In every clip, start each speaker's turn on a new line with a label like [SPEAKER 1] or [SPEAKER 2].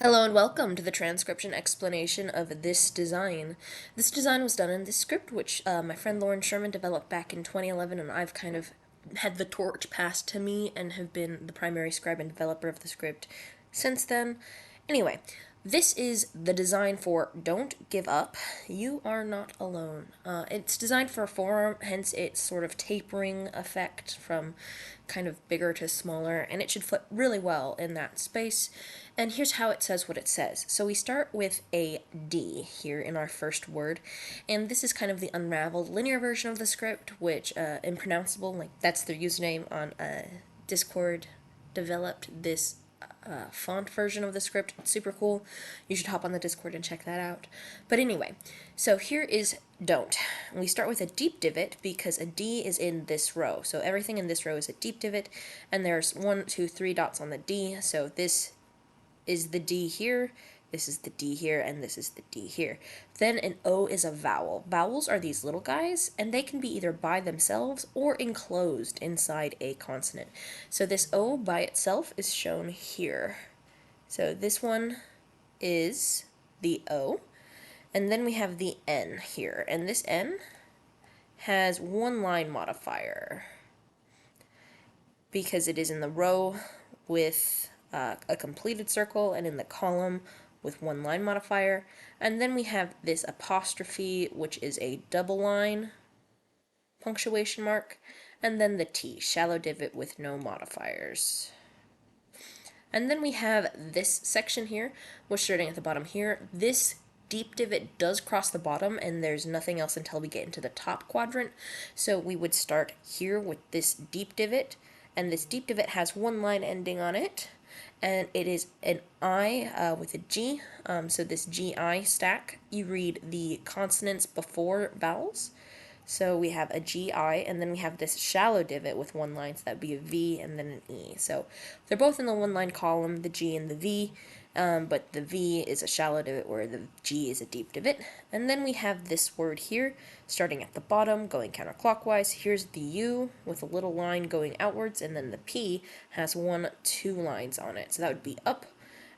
[SPEAKER 1] Hello and welcome to the transcription explanation of this design. This design was done in this script, which my friend Lauren Sherman developed back in 2011, and I've kind of had the torch passed to me and have been the primary scribe and developer of the script since then. Anyway, this is the design for Don't Give Up. You are not alone. It's designed for a forearm, hence its sort of tapering effect from kind of bigger to smaller, and it should fit really well in that space. And here's how it says what it says. So we start with a D here in our first word, and this is kind of the unraveled linear version of the script, which impronounceable, like that's their username on Discord, developed this font version of the script. It's super cool. You should hop on the Discord and check that out. But anyway, so here is don't. We start with a deep divot because a D is in this row. So everything in this row is a deep divot, and there's 1, 2, 3 dots on the D. So this is the D here, this is the D here, and this is the D here. Then an O is a vowel. Vowels are these little guys, and they can be either by themselves or enclosed inside a consonant. So this O by itself is shown here. So this one is the O, and then we have the N here, and this N has one line modifier because it is in the row with a completed circle and in the column with one line modifier. And then we have this apostrophe, which is a double line punctuation mark, and then the T, shallow divot with no modifiers. And then we have this section here, which starting at the bottom here, this deep divot does cross the bottom, and there's nothing else until we get into the top quadrant. So we would start here with this deep divot, and this deep divot has one line ending on it, and it is an I with a G. So this GI stack, you read the consonants before vowels. So we have a GI, and then we have this shallow divot with one line, so that would be a V and then an E. So they're both in the one line column, the G and the V, but the V is a shallow divot where the G is a deep divot. And then we have this word here, starting at the bottom, going counterclockwise. Here's the U with a little line going outwards, and then the P has 1, 2 lines on it. So that would be up.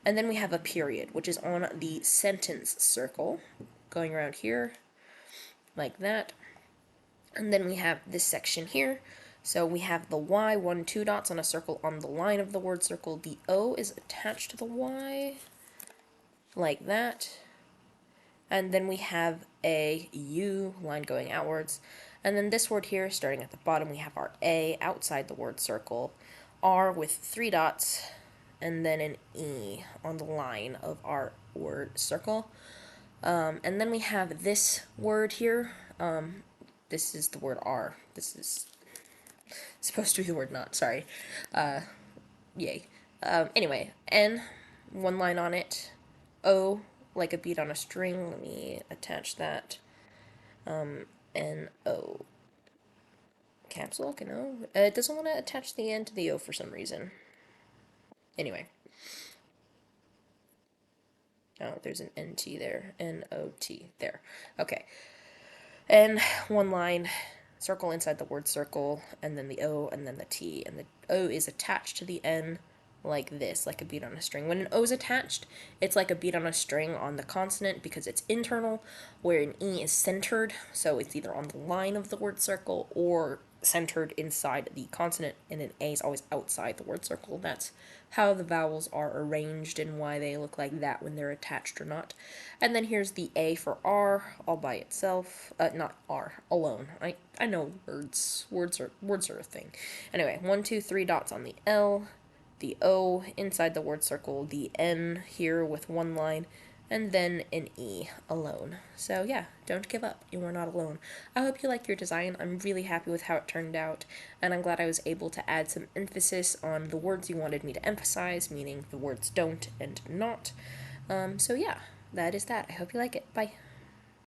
[SPEAKER 1] And then we have a period, which is on the sentence circle, going around here, like that. And then we have this section here. So we have the Y, 1, 2 dots on a circle on the line of the word circle. The O is attached to the Y, like that. And then we have a U line going outwards. And then this word here, starting at the bottom, we have our A outside the word circle, R with 3 dots, and then an E on the line of our word circle. And then we have this word here. This is the word R. This is supposed to be the word not, sorry. Yay. Anyway, N, one line on it. O, like a beat on a string. Let me attach that. N-O. Caps lock and O. It doesn't want to attach the N to the O for some reason. Anyway. Oh, there's an N-T there. N-O-T. There. Okay. And one line, circle inside the word circle, and then the O, and then the T, and the O is attached to the N like this, like a beat on a string. When an O is attached, it's like a beat on a string on the consonant because it's internal, where an E is centered, so it's either on the line of the word circle or centered inside the consonant, and an A is always outside the word circle. That's how the vowels are arranged and why they look like that when they're attached or not. And then here's the A for R, all by itself. Not R, alone. I know words. Words are a thing. Anyway, 1, 2, 3 dots on the L, the O inside the word circle, the N here with one line, and then an E alone. So yeah, don't give up. You are not alone. I hope you like your design. I'm really happy with how it turned out, and I'm glad I was able to add some emphasis on the words you wanted me to emphasize, meaning the words don't and not. So yeah, that is that. I hope you like it. Bye.